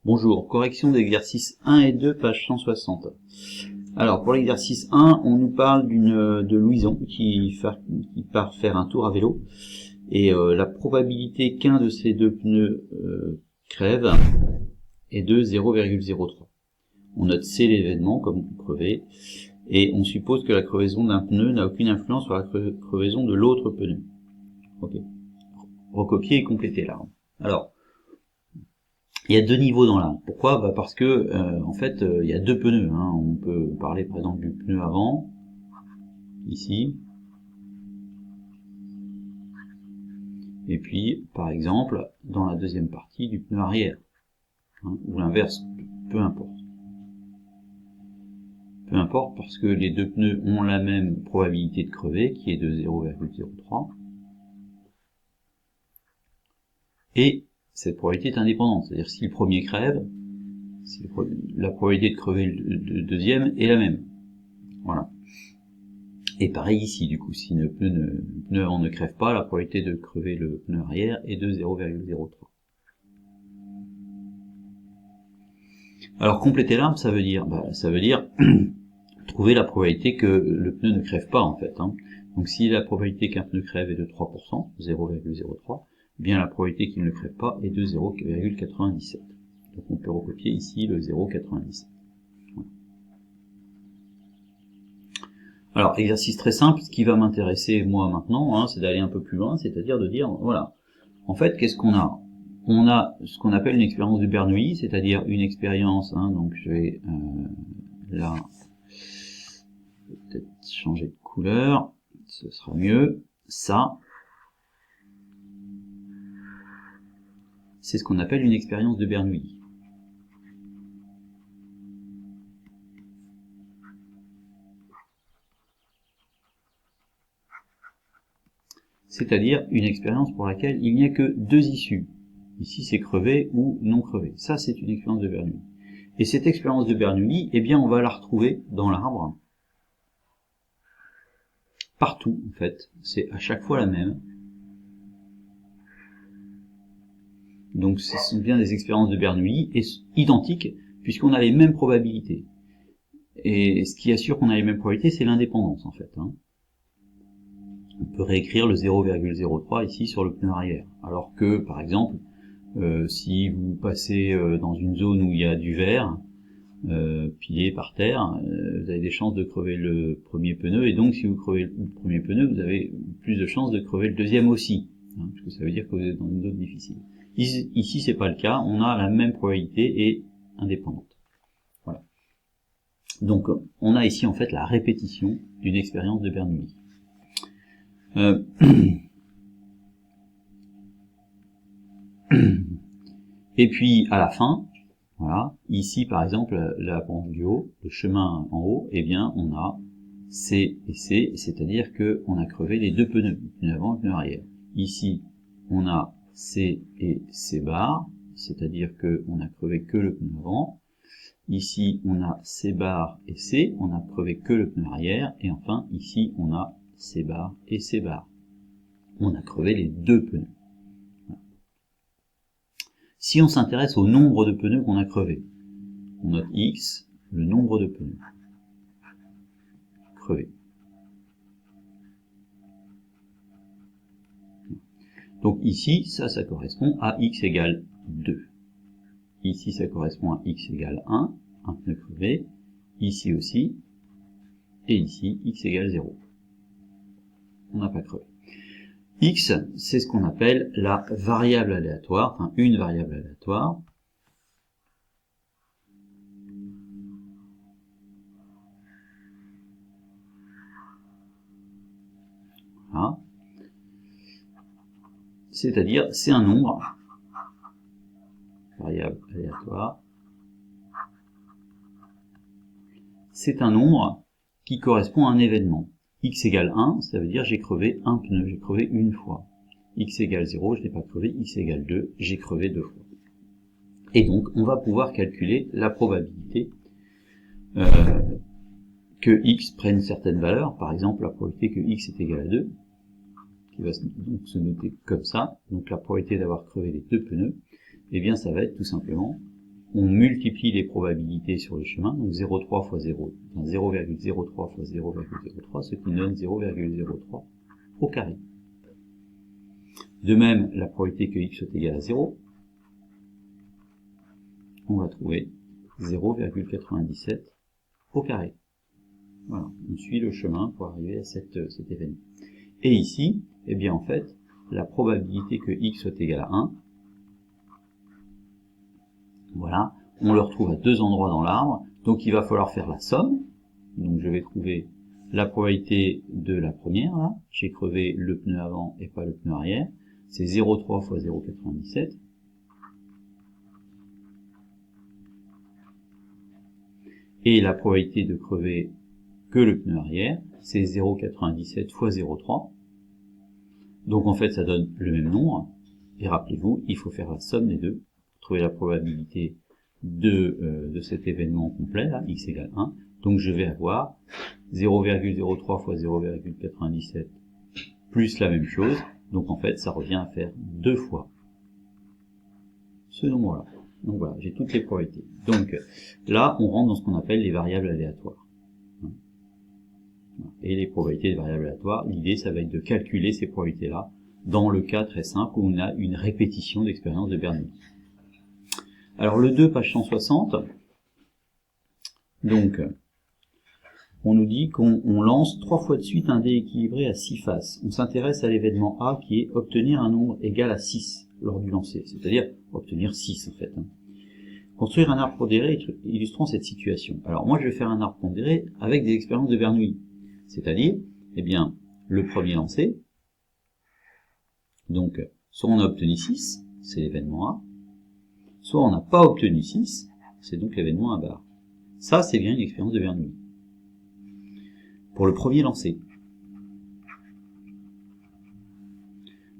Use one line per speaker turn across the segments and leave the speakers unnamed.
Bonjour, correction d'exercices 1 et 2, page 160. Alors, pour l'exercice 1, on nous parle de Louison qui part faire un tour à vélo. Et la probabilité qu'un de ces deux pneus crève est de 0,03. On note C l'événement, comme crevé, et on suppose que la crevaison d'un pneu n'a aucune influence sur la crevaison de l'autre pneu. Ok. Recopier et compléter là. Alors, il y a deux niveaux dans l'un. Pourquoi ? Parce que en fait, il y a deux pneus. On peut parler par exemple du pneu avant, ici, et puis par exemple dans la deuxième partie du pneu arrière, ou l'inverse, peu importe. Peu importe parce que les deux pneus ont la même probabilité de crever, qui est de 0,03, et cette probabilité est indépendante, c'est-à-dire si le premier crève, la probabilité de crever le deuxième est la même. Voilà. Et pareil ici, du coup, si le pneu avant ne crève pas, la probabilité de crever le pneu arrière est de 0,03. Alors compléter l'arbre, ça veut dire trouver la probabilité que le pneu ne crève pas en fait. Donc si la probabilité qu'un pneu crève est de 3%, 0,03, bien la probabilité qu'il ne crève pas est de 0,97. Donc on peut recopier ici le 0,97. Alors, exercice très simple, ce qui va m'intéresser moi maintenant, c'est d'aller un peu plus loin, c'est-à-dire de dire, voilà, en fait, qu'est-ce qu'on a ? On a ce qu'on appelle une expérience de Bernoulli, c'est-à-dire une expérience, donc je vais là, peut-être changer de couleur, ce sera mieux, ça, c'est ce qu'on appelle une expérience de Bernoulli. C'est-à-dire une expérience pour laquelle il n'y a que deux issues. Ici, c'est crevé ou non crevé. Ça, c'est une expérience de Bernoulli. Et cette expérience de Bernoulli, eh bien, on va la retrouver dans l'arbre. Partout, en fait. C'est à chaque fois la même. Donc, ce sont bien des expériences de Bernoulli, et identiques, puisqu'on a les mêmes probabilités. Et ce qui assure qu'on a les mêmes probabilités, c'est l'indépendance, en fait. On peut réécrire le 0,03 ici sur le pneu arrière. Alors que, par exemple, si vous passez dans une zone où il y a du verre pilé par terre, vous avez des chances de crever le premier pneu, et donc si vous crevez le premier pneu, vous avez plus de chances de crever le deuxième aussi, parce que ça veut dire que vous êtes dans une zone difficile. Ici, c'est pas le cas, on a la même probabilité et indépendante. Voilà. Donc, on a ici en fait la répétition d'une expérience de Bernoulli. Et puis à la fin, voilà, ici par exemple la pente du haut, le chemin en haut, eh bien on a C et C, c'est-à-dire que on a crevé les deux pneus, le pneu avant et le pneu arrière. Ici on a C et C bar, c'est-à-dire que on a crevé que le pneu avant. Ici on a C bar et C, on a crevé que le pneu arrière, et enfin ici on a C bar et C bar. On a crevé les deux pneus. Si on s'intéresse au nombre de pneus qu'on a crevés, on note X, le nombre de pneus crevés. Donc ici, ça correspond à X égale 2. Ici, ça correspond à X égale 1 pneu crevé. Ici aussi. Et ici, X égale 0. On n'a pas crevé. X, c'est ce qu'on appelle la variable aléatoire, enfin une variable aléatoire. Voilà. C'est-à-dire, c'est un nombre, variable aléatoire, c'est un nombre qui correspond à un événement. X égale 1, ça veut dire j'ai crevé un pneu, j'ai crevé une fois. X égale 0, je n'ai pas crevé. X égale 2, j'ai crevé deux fois. Et donc, on va pouvoir calculer la probabilité que X prenne certaine valeur. Par exemple, la probabilité que X est égal à 2, qui va donc se noter comme ça. Donc la probabilité d'avoir crevé les deux pneus, eh bien ça va être tout simplement, on multiplie les probabilités sur le chemin, donc 0,3 fois 0, enfin 0,03 fois 0,03, ce qui nous donne 0,03 au carré. De même, la probabilité que x soit égal à 0, on va trouver 0,97 au carré. Voilà, on suit le chemin pour arriver à cet événement. Et ici, eh bien en fait, la probabilité que x soit égal à 1, voilà, on le retrouve à deux endroits dans l'arbre, donc il va falloir faire la somme. Donc je vais trouver la probabilité de la première, là, j'ai crevé le pneu avant et pas le pneu arrière, c'est 0,3 fois 0,97. Et la probabilité de crever que le pneu arrière, c'est 0,97 fois 0,3. Donc en fait ça donne le même nombre, et rappelez-vous, il faut faire la somme des deux, pour trouver la probabilité de cet événement complet, là, x égale 1. Donc je vais avoir 0,03 fois 0,97 plus la même chose, donc en fait ça revient à faire 2 fois ce nombre-là. Donc voilà, j'ai toutes les probabilités. Donc là, on rentre dans ce qu'on appelle les variables aléatoires. Et les probabilités des variables aléatoires, l'idée ça va être de calculer ces probabilités-là dans le cas très simple où on a une répétition d'expérience de Bernoulli. Alors le 2, page 160, donc on nous dit qu'on lance 3 fois de suite un dé équilibré à 6 faces. On s'intéresse à l'événement A qui est obtenir un nombre égal à 6 lors du lancer, c'est-à-dire obtenir 6 en fait. Construire un arbre pondéré illustrant cette situation. Alors moi je vais faire un arbre pondéré avec des expériences de Bernoulli, c'est-à-dire, eh bien, le premier lancé, donc soit on a obtenu 6, c'est l'événement A, soit on n'a pas obtenu 6, c'est donc l'événement A bar. Ça c'est bien une expérience de Bernoulli. Pour le premier lancé.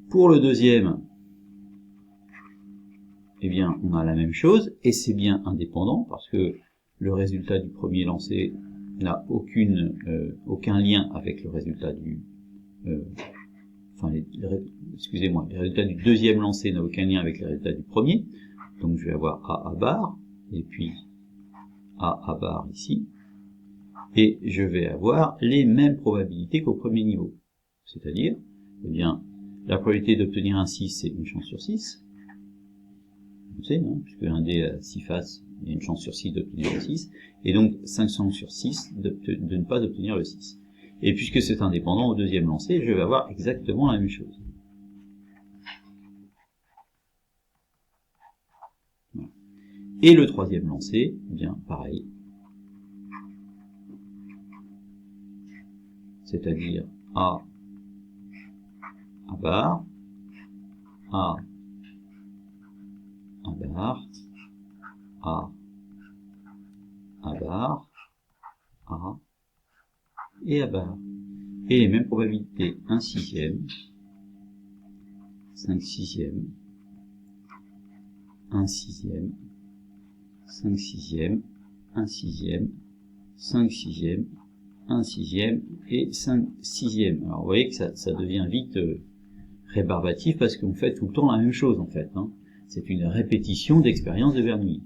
Pour le deuxième, eh bien, on a la même chose, et c'est bien indépendant, parce que le résultat du premier lancé n'a aucun lien avec le résultat du... excusez-moi, le résultat du deuxième lancé n'a aucun lien avec le résultat du premier, donc je vais avoir A bar, et puis A bar ici, et je vais avoir les mêmes probabilités qu'au premier niveau. C'est-à-dire, eh bien, la probabilité d'obtenir un 6, c'est une chance sur 6. Vous savez, hein, puisque un dé a 6 faces, il y a une chance sur 6 d'obtenir le 6, et donc 5 chances sur 6 de ne pas obtenir le 6. Et puisque c'est indépendant au deuxième lancer, je vais avoir exactement la même chose. Voilà. Et le troisième lancer, eh bien pareil. C'est-à-dire A bar, A bar, A bar, A et A bar. Et les mêmes probabilités, 1 sixième, 5 sixième, 1 sixième, 5 sixième, 1 sixième, 5 sixième, 1 sixième et 5 sixième. Alors vous voyez que ça devient vite rébarbatif parce qu'on fait tout le temps la même chose en fait. Hein. C'est une répétition d'expérience de Bernoulli.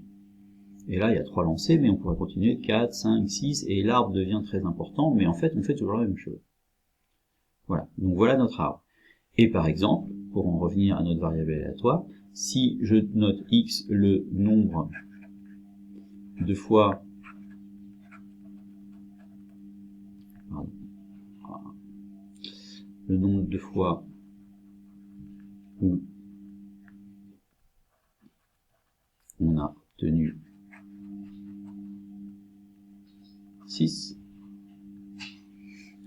Et là il y a 3 lancers, mais on pourrait continuer 4, 5, 6, et l'arbre devient très important, mais en fait on fait toujours la même chose. Voilà, donc voilà notre arbre. Et par exemple, pour en revenir à notre variable aléatoire, si je note x le nombre de fois où on a obtenu 6.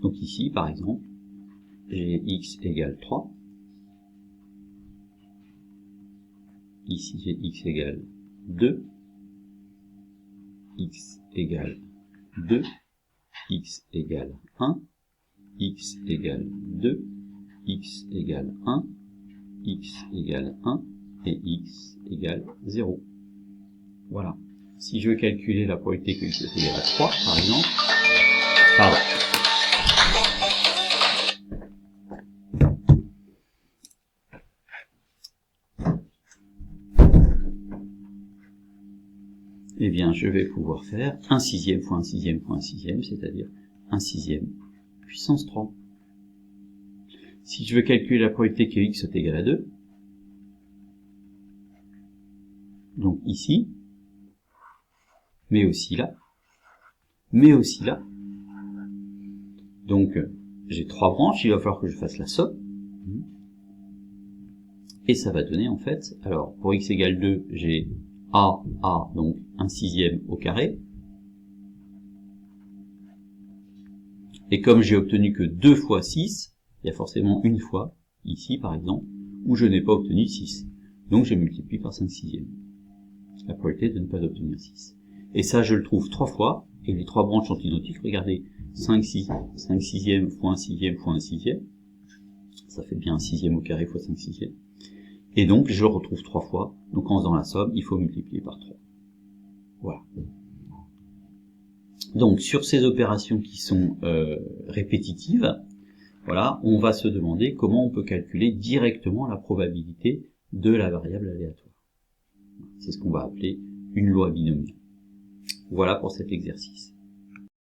Donc ici, par exemple, j'ai x égale 3. Ici, j'ai x égale 2. X égale 2. X égale 1. X égale 2. X égale 1. X égale 1. Et x égale 0. Voilà. Si je veux calculer la probabilité que x est égal à 3, par exemple, pardon. eh bien je vais pouvoir faire 1/6 fois 1/6 fois 1/6, c'est-à-dire 1/6 puissance 3. Si je veux calculer la probabilité que x soit égal à 2, donc ici, mais aussi là, donc j'ai 3 branches, il va falloir que je fasse la somme, et ça va donner en fait, alors pour x égale 2, j'ai a, donc 1/6 au carré, et comme j'ai obtenu que 2 fois 6, il y a forcément une fois, ici par exemple, où je n'ai pas obtenu 6. Donc je multiplie par 5/6. La probabilité de ne pas obtenir 6. Et ça, je le trouve 3 fois, et les 3 branches sont identiques. Regardez, 5/6 fois 1/6 fois 1/6. Ça fait bien 1/6 au carré fois 5/6. Et donc, je le retrouve 3 fois. Donc, en faisant la somme, il faut multiplier par 3. Voilà. Donc, sur ces opérations qui sont répétitives, voilà, on va se demander comment on peut calculer directement la probabilité de la variable aléatoire. C'est ce qu'on va appeler une loi binomiale. Voilà pour cet exercice.